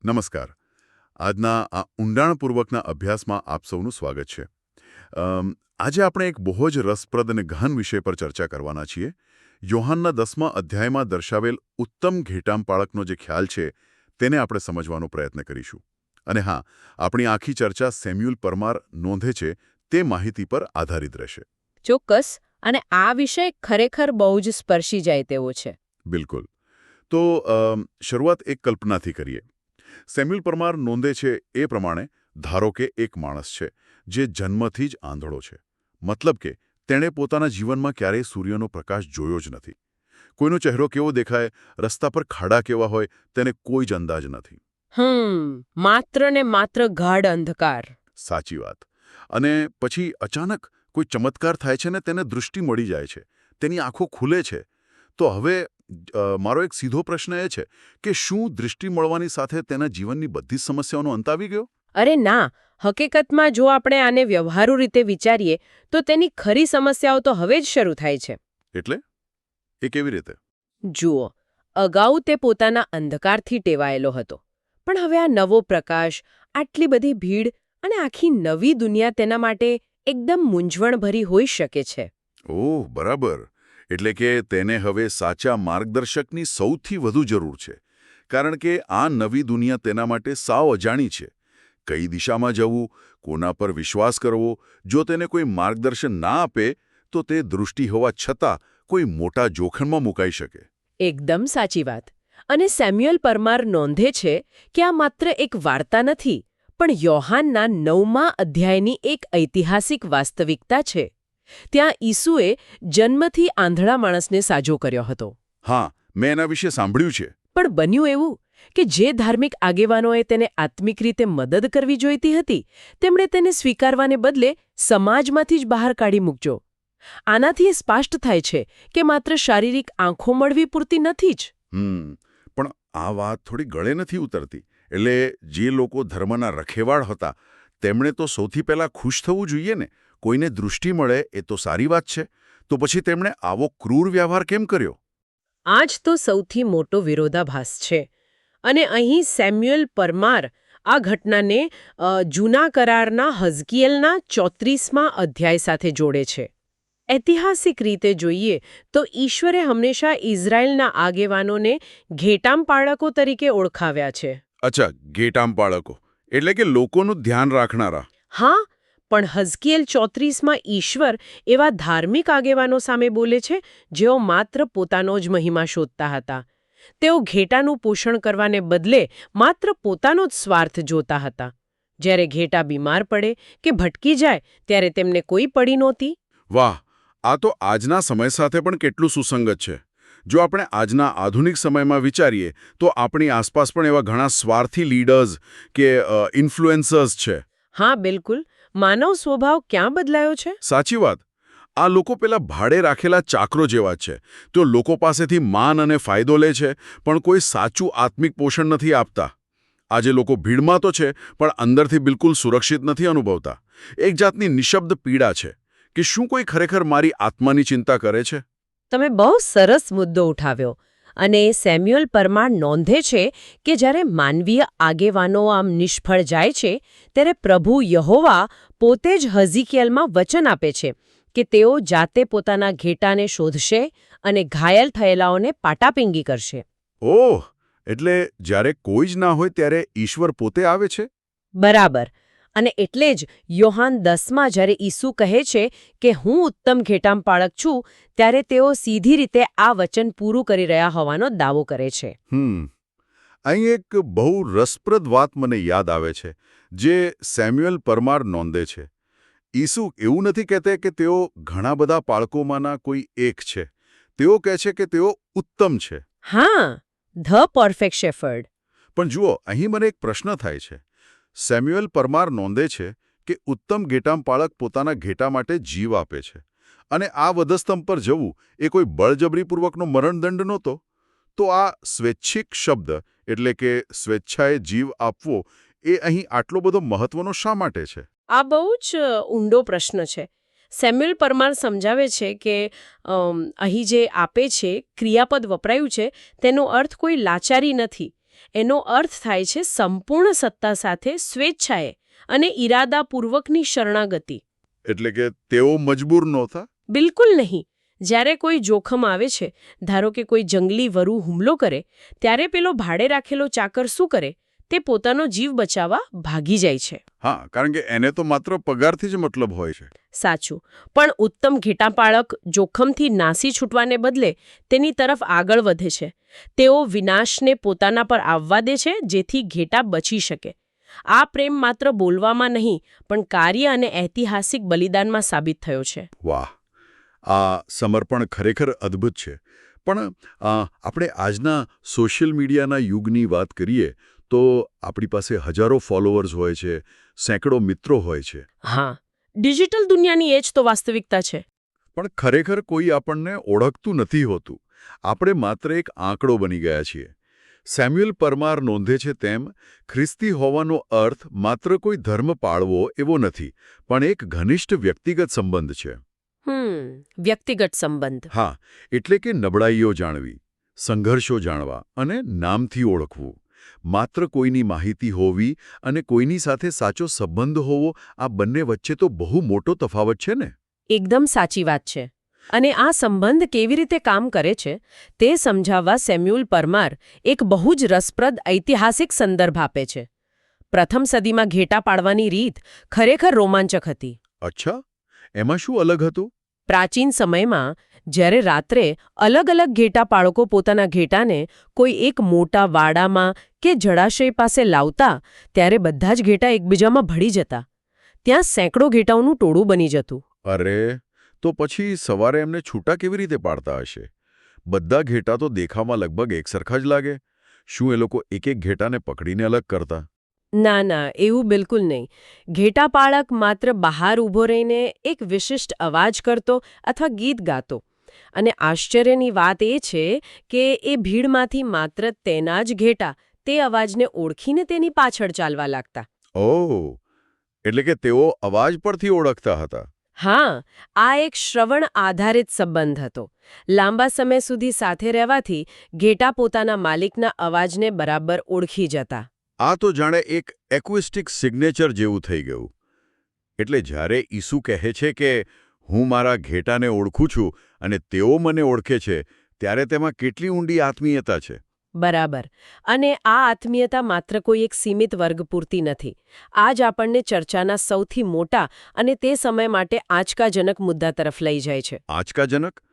નમસ્કાર. આજના આ ઊંડાણપૂર્વકના અભ્યાસમાં આપ સૌનું સ્વાગત છે. આજે આપણે એક બહુ જ રસપ્રદ અને ગહન વિષય પર ચર્ચા કરવાના છીએ. યોહાનના 10મા અધ્યાયમાં દર્શાવેલ ઉત્તમ ઘેટામપાળકનો જે ખ્યાલ છે તેને આપણે સમજવાનો પ્રયત્ન કરીશું. અને હા, આપણી આખી ચર્ચા સેમ્યુઅલ પરમાર નોંધે છે તે માહિતી પર આધારિત રહેશે. ચોક્કસ. અને આ વિષય ખરેખર બહુ જ સ્પર્શી જાય તેવો છે. બિલકુલ. તો શરૂઆત એક કલ્પનાથી કરીએ. સેમ્યુઅલ પરમાર નોંધે છે એ પ્રમાણે ધારો કે એક માણસ છે જે જન્મથી જ આંધળો છે. મતલબ કે તેણે પોતાના જીવનમાં ક્યારેય સૂર્યનો પ્રકાશ જોયો જ નથી. કોઈનો ચહેરો કેવો દેખાય, રસ્તા પર ખાડા કેવા હોય, તેને કોઈ જ અંદાજ નથી. માત્ર ને માત્ર ગાઢ અંધકાર. સાચી વાત. અને પછી અચાનક કોઈ ચમત્કાર થાય છે ને તેને દૃષ્ટિ મળી જાય છે. તેની આંખો ખુલે છે. તો હવે મારો એક સીધો પ્રશ્ન એ છે કે શું દૃષ્ટિ મળવાની સાથે તેના જીવનની બધી જ સમસ્યાઓનો અંત આવી ગયો? અરે ના, હકીકતમાં જો આપણે આને વ્યવહારુ રીતે વિચારીએ તો તેની ખરી સમસ્યાઓ તો હવે જ શરૂ થાય છે. એટલે એ કેવી રીતે? જુઓ, અગાઉ તે પોતાના અંધકારથી ટેવાયેલો હતો. પણ હવે આ નવો પ્રકાશ, આટલી બધી ભીડ અને આખી નવી દુનિયા તેના માટે એકદમ મૂંઝવણભરી હોઈ શકે છે. ઓહ, બરાબર. એટલે કે તેને હવે સાચા માર્ગદર્શકની સૌથી વધુ જરૂર છે. કારણ કે આ નવી દુનિયા તેના માટે સાવ અજાણી છે. કઈ દિશામાં જવું, કોના પર વિશ્વાસ કરવો, જો તેને કોઈ માર્ગદર્શન ના આપે તો તે દૃષ્ટિ હોવા છતાં કોઈ મોટા જોખમમાં મુકાઈ શકે. એકદમ સાચી વાત. અને સેમ્યુઅલ પરમાર નોંધે છે કે આ માત્ર એક વાર્તા નથી, પણ યોહાનના 9મા અધ્યાયની એક ઐતિહાસિક વાસ્તવિકતા છે. ત્યાં ઈસુએ જન્મથી આંધળા માણસને સાજો કર્યો હતો. હા, મેં એના વિશે સાંભળ્યું છે. પણ બન્યું એવું કે જે ધાર્મિક આગેવાનોએ તેને આત્મિક રીતે મદદ કરવી જોઈતી હતી, તેમણે તેને સ્વીકારવાને બદલે સમાજમાંથી જ બહાર કાઢી મૂકજો. આનાથી એ સ્પષ્ટ થાય છે કે માત્ર શારીરિક આંખો મળવી પૂરતી નથી જ. પણ આ વાત થોડી ગળે નથી ઉતરતી. એટલે જે લોકો ધર્મના રખેવાળ હતા તેમણે તો સૌથી પહેલા ખુશ થવું જોઈએ ને. કોઈને દૃષ્ટિ મળે એ તો સારી વાત છે. તો પછી તેમણે આવો ક્રૂર વ્યવહાર કેમ કર્યો? આ જ તો સૌથી મોટો વિરોધાભાસ છે. અને અહીં સેમ્યુઅલ પરમાર આ ઘટનાને જૂના કરારના હઝકિયલના 34મા અધ્યાય સાથે જોડે છે. ઐતિહાસિક રીતે જોઈએ તો ઈશ્વરે હંમેશા ઇઝરાયેલના આગેવાનોને ઘેટામપાળકો તરીકે ઓળખાવ્યા છે. અચ્છા, ઘેટામપાળકો એટલે કે લોકોનું ધ્યાન રાખનારા. હા, પણ હઝકિયલ 34માં ઈશ્વર એવા ધાર્મિક આગેવાનો સામે બોલે છે જેઓ માત્ર પોતાનો જ મહિમા શોધતા હતા. તેઓ ઘેટાનું પોષણ કરવાને બદલે માત્ર પોતાનો જ સ્વાર્થ જોતા હતા. જ્યારે ઘેટા બીમાર પડે કે ભટકી જાય ત્યારે તેમને કોઈ પડી નહોતી. વાહ, આ તો આજના સમય સાથે પણ કેટલું સુસંગત છે. જો આપણે આજના આધુનિક સમયમાં વિચારીએ તો આપણી આસપાસ પણ એવા ઘણા સ્વાર્થી લીડર્સ કે ઇન્ફ્લુએન્સર્સ છે. હા, બિલકુલ. માનવ સ્વભાવ ક્યાં બદલાયો છે? સાચી વાત. આ લોકો પેલા ભાડે રાખેલા ચાકરો જેવા છે. તેઓ લોકો પાસેથી માન અને ફાયદો લે છે, પણ કોઈ સાચું આત્મિક પોષણ નથી આપતા. આજે લોકો ભીડમાં તો છે, પણ અંદરથી બિલકુલ સુરક્ષિત નથી અનુભવતા. એક જાતની નિશબ્દ પીડા છે કે શું કોઈ ખરેખર મારી આત્માની ચિંતા કરે છે? તમે બહુ સરસ મુદ્દો ઉઠાવ્યો. અને સેમ્યુઅલ પરમાર નોંધે છે કે જ્યારે માનવીય આગેવાનો આમ નિષ્ફળ જાય છે, ત્યારે પ્રભુ યહોવા પોતે જ હઝકિયલમાં વચન આપે છે કે તેઓ જાતે પોતાના ઘેટાને શોધશે અને ઘાયલ થયેલાઓને પાટાપીંગી કરશે. ઓહ, એટલે જ્યારે કોઈ જ ના હોય ત્યારે ઈશ્વર પોતે આવે છે? બરાબર. અને એટલે જ યોહાન 10માં જ્યારે ઈસુ કહે છે કે હું ઉત્તમ ઘેટામપાળક છું, ત્યારે તેઓ સીધી રીતે આ વચન પૂરું કરી રહ્યા હોવાનો દાવો કરે છે. અહીં એક બહુ રસપ્રદ વાત મને યાદ આવે છે જે સેમ્યુઅલ પરમાર નોંધે છે. ઈસુ એવું નથી કહેતા કે તેઓ ઘણા બધા પાળકોમાંના કોઈ એક છે. તેઓ કહે છે કે તેઓ ઉત્તમ છે. હા, ધ પરફેક્ટ શેફર્ડ. પણ જુઓ, અહીં મને એક પ્રશ્ન થાય છે. સેમ્યુઅલ પરમાર નોંધે છે કે ઉત્તમ ઘેટામપાળક પોતાના ઘેટા માટે જીવ આપે છે. અને આ વધસ્તંભ પર જવું એ કોઈ બળજબરીપૂર્વકનો મરણદંડ નહોતો. તો આ સ્વૈચ્છિક શબ્દ એટલે કે સ્વેચ્છાએ જીવ આપવો એ અહીં આટલો બધો મહત્વનો શા માટે છે? આ બહુ જ ઊંડો પ્રશ્ન છે. સેમ્યુઅલ પરમાર સમજાવે છે કે અહીં જે આપે છે, ક્રિયાપદ વપરાયું છે, તેનો અર્થ કોઈ લાચારી નથી એનો અર્થ થાય છે સંપૂર્ણ સત્તા સાથે સ્વેચ્છાએ અને ઈરાદાપૂર્વકની શરણાગતિ. એટલે કે તેઓ મજબૂર નહોતા? બિલકુલ નહીં. જ્યારે કોઈ જોખમ આવે છે, ધારો કે કોઈ જંગલી વરુ હુમલો કરે, ત્યારે પેલો ભાડે રાખેલો ચાકર શું કરે? તે પોતાનો જીવ બચાવવા ભાગી જાય છે. હા, કારણ કે એને તો માત્ર પગારથી જ મતલબ હોય છે. સાચું. પણ ઉત્તમ ઘેટાપાળક જોખમથી નાસી છૂટવાને બદલે તેની તરફ આગળ વધે છે. તેઓ વિનાશને પોતાના પર આવવા દે છે, જેથી ઘેટા બચી શકે. આ પ્રેમ માત્ર બોલવામાં નહીં, પણ કાર્ય અને ઐતિહાસિક બલિદાનમાં સાબિત થયો છે. વાહ, આ સમર્પણ ખરેખર અદ્ભુત છે. પણ આપણે આજના સોશિયલ મીડિયાના યુગની વાત કરીએ તો આપણી પાસે હજારો ફોલોઅર્સ હોય છે, સેંકડો મિત્રો હોય છે. હા, ડિજિટલ દુનિયાની એ જ તો વાસ્તવિકતા છે. પણ ખરેખર કોઈ આપણને ઓળખતું નથી હોતું. આપણે માત્ર એક આંકડો બની ગયા છીએ. સેમ્યુઅલ પરમાર નોંધે છે તેમ ખ્રિસ્તી હોવાનો અર્થ માત્ર કોઈ ધર્મ પાળવો એવો નથી, પણ એક ઘનિષ્ઠ વ્યક્તિગત સંબંધ છે. વ્યક્તિગત સંબંધ. હા, એટલે કે નબળાઈઓ જાણવી, સંઘર્ષો જાણવા અને નામથી ઓળખવું. માત્ર કોઈની માહિતી હોવી અને કોઈની સાથે સાચો સંબંધ હોવો, આ બંને વચ્ચે તો બહુ મોટો તફાવત છે ને? એકદમ સાચી વાત છે. અને આ સંબંધ કેવી રીતે કામ કરે છે તે સમજાવવા સેમ્યુઅલ પરમાર એક બહુ જ રસપ્રદ ઐતિહાસિક સંદર્ભ આપે છે. પ્રથમ સદીમાં ઘેટા પાળવાની રીત ખરેખર રોમાંચક હતી. અચ્છા, એમાં શું અલગ હતું? પ્રાચીન સમયમાં જ્યારે રાત્રે અલગ અલગ ઘેટા પાળકો પોતાના ઘેટાને કોઈ એક મોટા વાડામાં કે જળાશય પાસે લાવતા, ત્યારે બધા જ ઘેટા એકબીજામાં ભળી જતા. ત્યાં સેંકડો ઘેટાઓનું ટોળું બની જતું. અરે, તો પછી સવારે એમને છૂટા કેવી રીતે પાડતા હશે? બધા ઘેટા તો દેખામાં લગભગ એકસરખા જ લાગે. શું એ લોકો એક એક ઘેટાને પકડીને અલગ કરતા? ના, એવું બિલકુલ નહીં. ઘેટાપાળક માત્ર બહાર ઊભો રહીને એક વિશિષ્ટ અવાજ કરતો અથવા ગીત ગાતો. અને આશ્ચર્યની વાત એ છે કે એ ભીડમાંથી માત્ર તેના જ ઘેટા તે અવાજને ઓળખીને તેની પાછળ ચાલવા લાગતા. ઓહ, એટલે કે તેઓ અવાજ પરથી ઓળખતા હતા. હા, આ એક શ્રવણ આધારિત સંબંધ હતો. લાંબા સમય સુધી સાથે રહેવાથી ઘેટા પોતાના માલિકના અવાજને બરાબર ઓળખી જતા. આ તો જાણે એક એક્વિસ્ટિક સિગ્નેચર જેવું થઈ ગયું. એટલે જ્યારે ઈસુ કહે છે કે હું મારા ઘેટાને ઓળખું છું અને તેઓ મને ઓળખે છે, ત્યારે તેમાં કેટલી ઊંડી આત્મીયતા છે. બરાબર. અને આ આત્મીયતા માત્ર કોઈ એક સીમિત વર્ગ પૂરતી નથી. આ જ આપણને ચર્ચાના સૌથી મોટા અને તે સમય માટે આંચકાજનક મુદ્દા તરફ લઈ જાય છે. આંચકાજનક?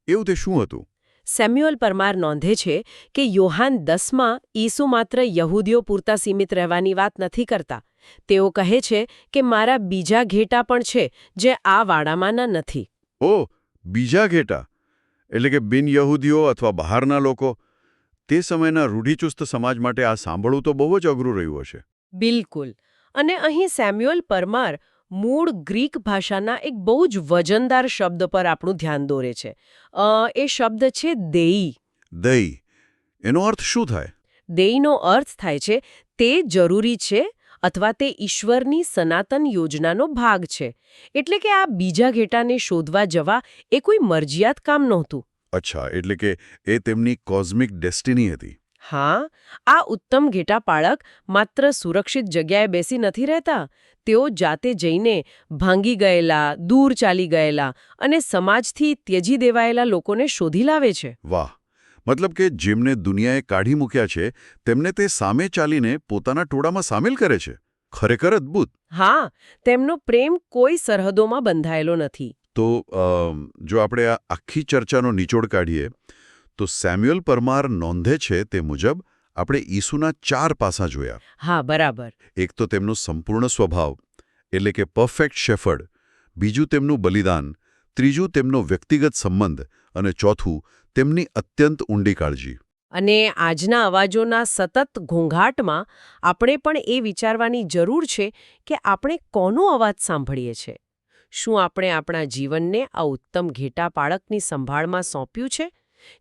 એવું તે શું હતું? સેમ્યુઅલ પરમાર નોંધે છે કે યોહાન 10માં ઈસુ માત્ર યહૂદીઓ પૂરતા સીમિત રહેવાની વાત નથી કરતા. તેઓ કહે છે કે મારા બીજા ઘેટા પણ છે જે આ વાડામાંના નથી. ઓહ, બીજા ઘેટા? એટલે કે બિન-યહૂદીઓ અથવા બહારના લોકો? તે સમયના રૂઢિચુસ્ત સમાજ માટે આ સાંભળવું તો બહુ જ અઘરું રહ્યું હશે. બિલકુલ. અને અહીં સેમ્યુઅલ પરમાર મૂળ ગ્રીક ભાષાના એક બહુ જ વજનદાર શબ્દ પર આપણું ધ્યાન દોરે છે. એ શબ્દ છે દેઈ. દઈ. એનો અર્થ શું થાય? દેઈનો અર્થ થાય છે તે જરૂરી છે અથવા તે ઈશ્વરની સનાતન યોજનાનો ભાગ છે. એટલે કે આ બીજા ઘેટાને શોધવા જવા એ કોઈ મરજિયાત કામ નહોતું. અચ્છા, એટલે કે એ તેમની કોઝમિક ડેસ્ટિની હતી. હા, આ ઉત્તમ ઘેટાપાળક માત્ર સુરક્ષિત જગ્યાએ બેસી નથી રહેતા. તેઓ જાતે જઈને ભાંગી ગયેલા, દૂર ચાલી ગયેલા અને સમાજથી ત્યજી દેવાયેલા લોકોને શોધી લાવે છે. વાહ! મતલબ કે જેમને દુનિયાએ કાઢી મૂક્યા છે, તેમને તે સામે ચાલીને પોતાના ટોળામાં સામેલ કરે છે. ખરેખર અદ્ભુત. હા, તેમનો પ્રેમ કોઈ સરહદોમાં બંધાયેલો નથી. તો જો આપણે આ આખી ચર્ચાનો નિચોડ કાઢીએ તો સેમ્યુઅલ પરમાર નોંધે છે તે મુજબ આપણે ઈસુના 4 પાસાં જોયા. હા, બરાબર. એક તો તેમનો સંપૂર્ણ સ્વભાવ, એટલે કે પરફેક્ટ શેફર્ડ. બીજું તેમનું બલિદાન. ત્રીજું તેમનો વ્યક્તિગત સંબંધ. અને ચોથું તેમની અત્યંત ઊંડી કાળજી. અને આજના અવાજોના સતત ઘોંઘાટમાં આપણે પણ એ વિચારવાની જરૂર છે કે આપણે કોનો અવાજ સાંભળીએ છીએ. શું આપણે આપણા જીવનને આ ઉત્તમ ઘેટાપાળકની સંભાળમાં સોંપ્યું છે?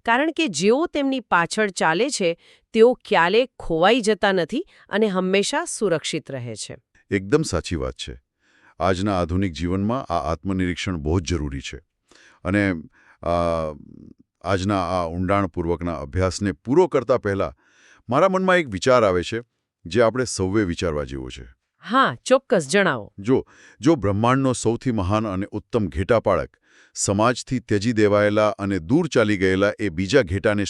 કારણ કે જેઓ તેમની પાછળ ચાલે છે તેઓ ક્યારેય ખોવાઈ જતા નથી અને હંમેશા સુરક્ષિત રહે છે. એકદમ સાચી વાત છે. આજના આધુનિક જીવનમાં આ આત્મનિરીક્ષણ બહુ જ જરૂરી છે. અને આજના આ ઊંડાણપૂર્વકના અભ્યાસને પૂરો કરતા પહેલા મારા મનમાં એક વિચાર આવે છે જે આપણે સૌએ વિચારવા જેવો છે. હા, ચોક્કસ જણાવો. જો બ્રહ્માંડનો સૌથી મહાન અને ઉત્તમ ઘેટાપાળક સમાજથી ત્યજી દેવાયેલા અને દૂર ચાલી ગયેલા એ બીજા ઘેટાને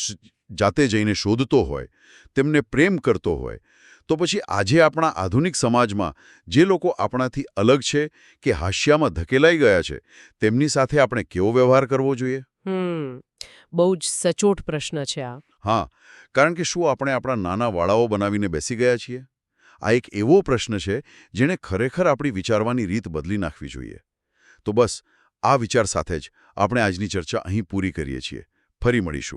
જાતે જઈને શોધતો હોય, તેમને પ્રેમ કરતો હોય, તો પછી આજે આપણા આધુનિક સમાજમાં જે લોકો આપણાથી અલગ છે કે હાસ્યામાં ધકેલાઈ ગયા છે, તેમની સાથે આપણે કેવો વ્યવહાર કરવો જોઈએ? બહુ જ સચોટ પ્રશ્ન છે આ. હા, કારણ કે શું આપણે આપણા નાના વાળાઓ બનાવીને બેસી ગયા છીએ? આ એક એવો પ્રશ્ન છે જેણે ખરેખર આપણી વિચારવાની રીત બદલી નાખવી જોઈએ. તો બસ આ વિચાર સાથે જ આપણે આજની ચર્ચા અહીં પૂરી કરીએ છીએ. ફરી મળીશું.